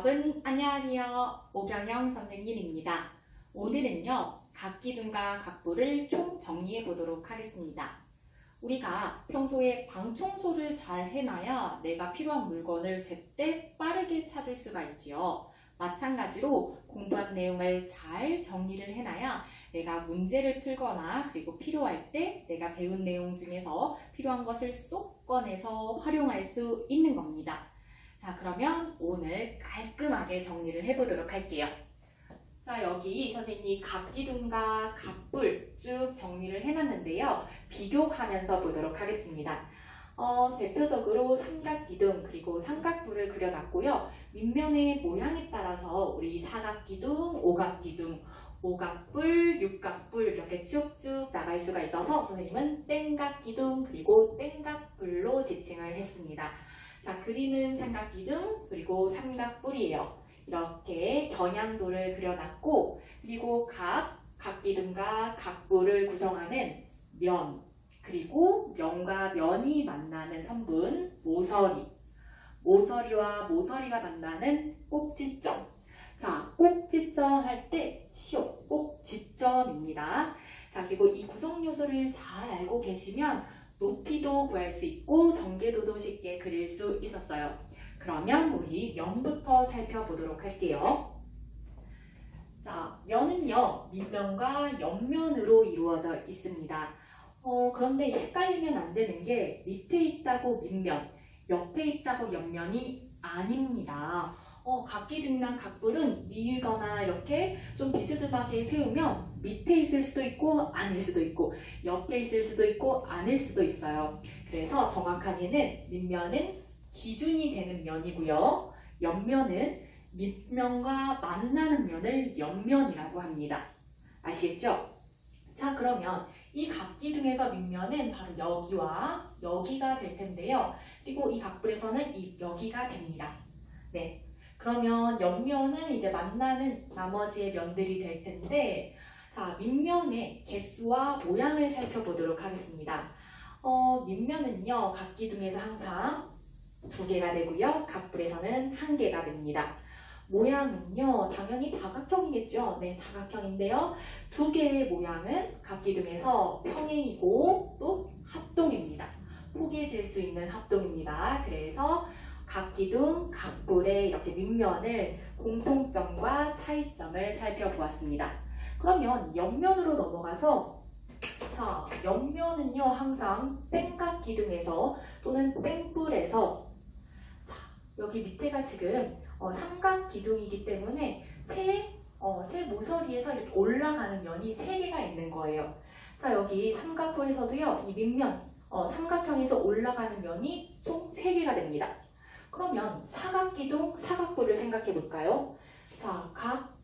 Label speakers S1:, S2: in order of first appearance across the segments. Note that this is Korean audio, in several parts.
S1: 여러분 안녕하세요. 오경영 선생님입니다. 오늘은요 각기둥과 각부를 총 정리해 보도록 하겠습니다. 우리가 평소에 방 청소를 잘 해놔야 내가 필요한 물건을 제때 빠르게 찾을 수가 있지요. 마찬가지로 공부한 내용을 잘 정리를 해놔야 내가 문제를 풀거나 그리고 필요할 때 내가 배운 내용 중에서 필요한 것을 쏙 꺼내서 활용할 수 있는 겁니다. 자, 그러면 오늘 깔끔하게 정리를 해보도록 할게요. 자, 여기 선생님이 각기둥과 각불 쭉 정리를 해놨는데요. 비교하면서 보도록 하겠습니다. 대표적으로 삼각기둥 그리고 삼각불을 그려놨고요. 밑면의 모양에 따라서 우리 사각기둥, 오각기둥, 오각불, 육각불 이렇게 쭉쭉 나갈 수가 있어서 선생님은 땡각기둥 그리고 땡각불로 지칭을 했습니다. 자, 그림은 삼각기둥 그리고 삼각뿔이에요. 이렇게 겨냥도를 그려놨고 그리고 각기둥과 각부를 구성하는 면 그리고 면과 면이 만나는 선분 모서리 모서리와 모서리가 만나는 꼭지점. 자, 꼭지점 할 때 시옷 꼭지점입니다. 자, 그리고 이 구성 요소를 잘 알고 계시면 높이도 구할 수 있고 정계도도 쉽게 그릴 수 있었어요. 그러면 우리 면부터 살펴보도록 할게요. 자, 면은요 밑면과 옆면으로 이루어져 있습니다. 그런데 헷갈리면 안 되는 게 밑에 있다고 밑면, 옆에 있다고 옆면이 아닙니다. 각기둥이나 각불은 밀거나 이렇게 좀 비스듬하게 세우면 밑에 있을 수도 있고 아닐 수도 있고 옆에 있을 수도 있고 아닐 수도 있어요. 그래서 정확하게는 밑면은 기준이 되는 면이고요. 옆면은 밑면과 만나는 면을 옆면이라고 합니다. 아시겠죠? 자, 그러면 이 각기둥에서 밑면은 바로 여기와 여기가 될 텐데요. 그리고 이 각불에서는 이 여기가 됩니다. 네. 그러면 옆면은 이제 만나는 나머지의 면들이 될 텐데, 자, 밑면의 개수와 모양을 살펴보도록 하겠습니다. 밑면은요, 각기둥에서 항상 2개가 되고요, 각불에서는 1개가 됩니다. 모양은요, 당연히 다각형이겠죠. 네, 다각형인데요. 2개의 모양은 각기둥에서 평행이고 또 합동입니다. 포개질 수 있는 합동입니다. 그래서 각기둥, 각불의 이렇게 밑면을 공통점과 차이점을 살펴보았습니다. 그러면 옆면으로 넘어가서 자, 옆면은요 항상 땡각기둥에서 또는 땡불에서 자, 여기 밑에가 지금 삼각기둥이기 때문에 세 모서리에서 이렇게 올라가는 면이 3개가 있는 거예요. 자, 여기 삼각불에서도요 이 밑면 삼각형에서 올라가는 면이 총 3개가 됩니다. 그러면 사각기둥, 사각불을 생각해 볼까요? 자, 각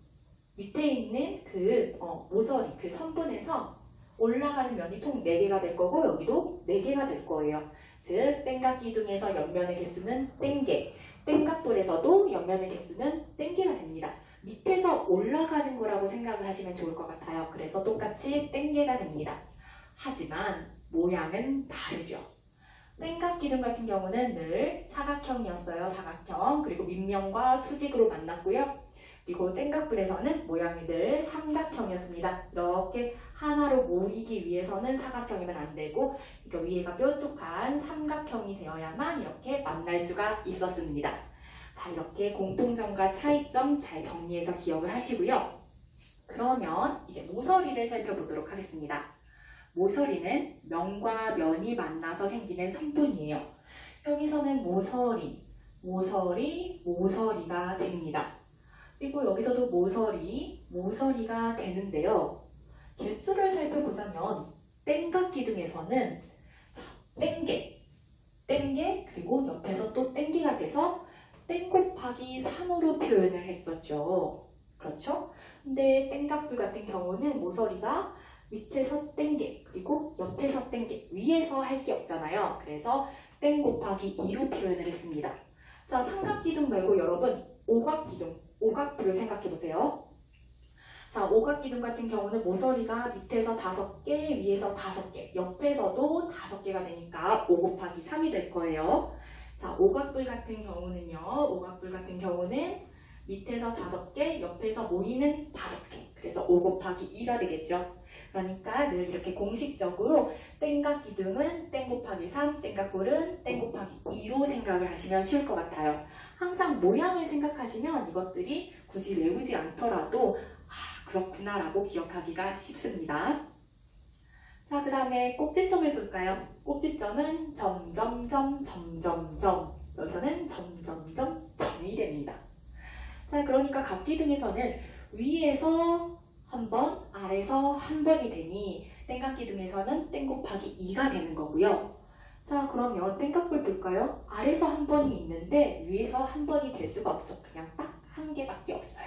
S1: 밑에 있는 그 모서리, 그 선분에서 올라가는 면이 총 4개가 될 거고 여기도 4개가 될 거예요. 즉, 땡각기둥에서 옆면의 개수는 땡개, 땡각불에서도 옆면의 개수는 땡개가 됩니다. 밑에서 올라가는 거라고 생각을 하시면 좋을 것 같아요. 그래서 똑같이 땡개가 됩니다. 하지만 모양은 다르죠. 땡각기둥 같은 경우는 늘 사각형이었어요. 사각형. 그리고 밑면과 수직으로 만났고요. 그리고 땡각불에서는 모양이 늘 삼각형이었습니다. 이렇게 하나로 모이기 위해서는 사각형이면 안 되고 그러니까 위에가 뾰족한 삼각형이 되어야만 이렇게 만날 수가 있었습니다. 자, 이렇게 공통점과 차이점 잘 정리해서 기억을 하시고요. 그러면 이제 모서리를 살펴보도록 하겠습니다. 모서리는 면과 면이 만나서 생기는 선분이에요. 여기서는 모서리, 모서리, 모서리가 됩니다. 그리고 여기서도 모서리, 모서리가 되는데요. 개수를 살펴보자면 땡각기둥에서는 땡개, 땡개, 그리고 옆에서 또 땡개가 돼서 땡 곱하기 3으로 표현을 했었죠. 그렇죠? 근데 땡각불 같은 경우는 모서리가 밑에서 땡개, 그리고 옆에서 땡개, 위에서 할 게 없잖아요. 그래서 땡 곱하기 2로 표현을 했습니다. 자, 삼각기둥 말고 여러분 오각기둥, 오각불을 생각해보세요. 자, 오각기둥 같은 경우는 모서리가 밑에서 5개, 위에서 5개, 옆에서도 5개가 되니까 5 곱하기 3이 될 거예요. 자, 오각불 같은 경우는요. 오각불 같은 경우는 밑에서 5개, 옆에서 모이는 5개. 그래서 5 곱하기 2가 되겠죠. 그러니까 늘 이렇게 공식적으로 땡각 기둥은 땡 곱하기 3, 땡각골은 땡 곱하기 2로 생각을 하시면 쉬울 것 같아요. 항상 모양을 생각하시면 이것들이 굳이 외우지 않더라도 그렇구나 라고 기억하기가 쉽습니다. 자, 그 다음에 꼭지점을 볼까요? 꼭지점은 점점점 점점점, 여기서는 점점점 점이 됩니다. 자, 그러니까 각기둥에서는 위에서 한 번, 아래에서 한 번이 되니 땡각기둥에서는 땡 곱하기 2가 되는 거고요. 자, 그러면 땡각볼 볼까요? 아래에서 한 번이 있는데 위에서 한 번이 될 수가 없죠. 그냥 딱 한 개밖에 없어요.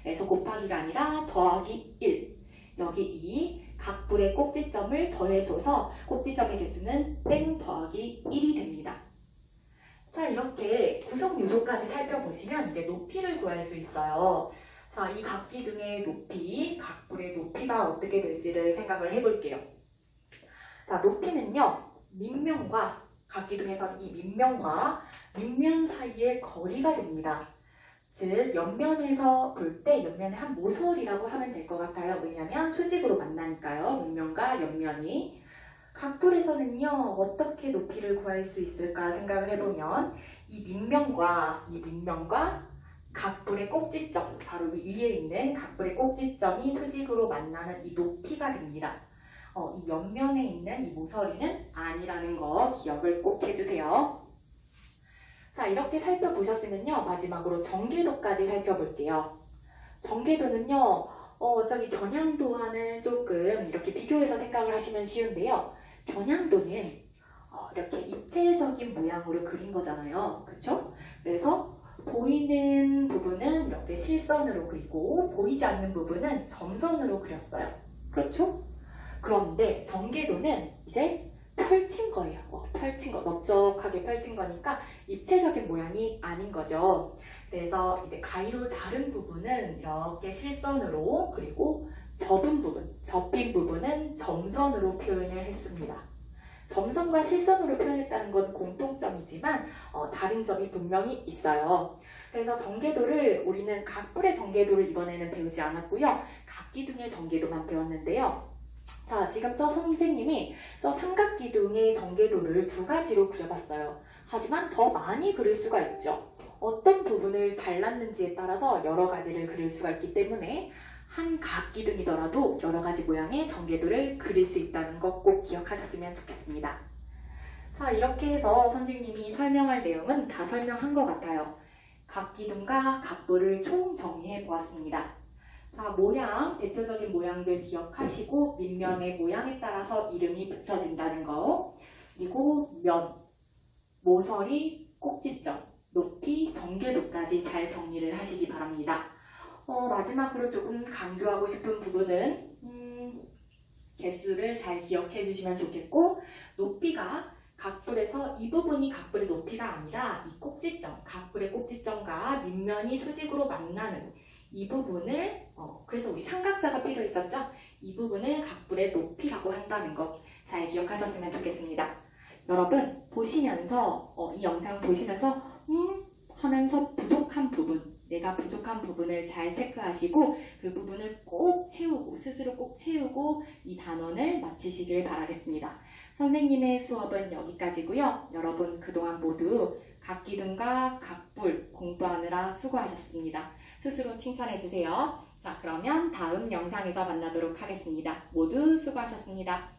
S1: 그래서 곱하기가 아니라 더하기 1. 여기 이 각불의 꼭지점을 더해줘서 꼭지점의 개수는 땡 더하기 1이 됩니다. 자, 이렇게 구성 요소까지 살펴보시면 이제 높이를 구할 수 있어요. 자, 이 각기둥의 높이, 각불의 높이가 어떻게 될지를 생각을 해볼게요. 자, 높이는요, 밑면과 각기둥에서는 이 밑면과 밑면 사이의 거리가 됩니다. 즉, 옆면에서 볼 때 옆면의 한 모서리라고 하면 될 것 같아요. 왜냐하면 수직으로 만나니까요. 밑면과 옆면이. 각불에서는요, 어떻게 높이를 구할 수 있을까 생각을 해보면 이 밑면과 각불의 꼭지점, 바로 위에 있는 각불의 꼭지점이 수직으로 만나는 이 높이가 됩니다. 이 옆면에 있는 이 모서리는 아니라는 거 기억을 꼭 해주세요. 자, 이렇게 살펴보셨으면요, 마지막으로 전개도까지 살펴볼게요. 전개도는요, 저기 겨냥도와는 조금 이렇게 비교해서 생각을 하시면 쉬운데요. 겨냥도는 이렇게 입체적인 모양으로 그린 거잖아요. 그렇죠? 그래서 보이는 부분은 이렇게 실선으로 그리고 보이지 않는 부분은 점선으로 그렸어요. 그렇죠? 그런데 전개도는 이제 펼친 거예요. 펼친 거, 넓적하게 펼친 거니까 입체적인 모양이 아닌 거죠. 그래서 이제 가위로 자른 부분은 이렇게 실선으로, 그리고 접은 부분, 접힌 부분은 점선으로 표현을 했습니다. 점선과 실선으로 표현했다는 건 공통점이지만 다른 점이 분명히 있어요. 그래서 전개도를 우리는 각불의 전개도를 이번에는 배우지 않았고요. 각기둥의 전개도만 배웠는데요. 자, 지금 저 선생님이 저 삼각기둥의 전개도를 2가지로 그려봤어요. 하지만 더 많이 그릴 수가 있죠. 어떤 부분을 잘랐는지에 따라서 여러 가지를 그릴 수가 있기 때문에 한 각기둥이더라도 여러 가지 모양의 전개도를 그릴 수 있다는 거 꼭 기억하셨으면 좋겠습니다. 자, 이렇게 해서 선생님이 설명할 내용은 다 설명한 것 같아요. 각기둥과 각도를 총 정리해 보았습니다. 자, 모양, 대표적인 모양들 기억하시고 밑면의 모양에 따라서 이름이 붙여진다는 거, 그리고 면, 모서리, 꼭지점, 높이, 전개도까지 잘 정리를 하시기 바랍니다. 마지막으로 조금 강조하고 싶은 부분은 개수를 잘 기억해 주시면 좋겠고, 높이가 각불에서 이 부분이 각불의 높이가 아니라 이 꼭지점, 각불의 꼭지점과 밑면이 수직으로 만나는 이 부분을 그래서 우리 삼각자가 필요했었죠? 이 부분을 각불의 높이라고 한다는 거 잘 기억하셨으면 좋겠습니다. 여러분 보시면서 이 영상 보시면서 하면서 부족한 부분, 내가 부족한 부분을 잘 체크하시고 그 부분을 꼭 채우고 스스로 꼭 채우고 이 단원을 마치시길 바라겠습니다. 선생님의 수업은 여기까지고요. 여러분 그동안 모두 각기둥과 각불 공부하느라 수고하셨습니다. 스스로 칭찬해주세요. 자, 그러면 다음 영상에서 만나도록 하겠습니다. 모두 수고하셨습니다.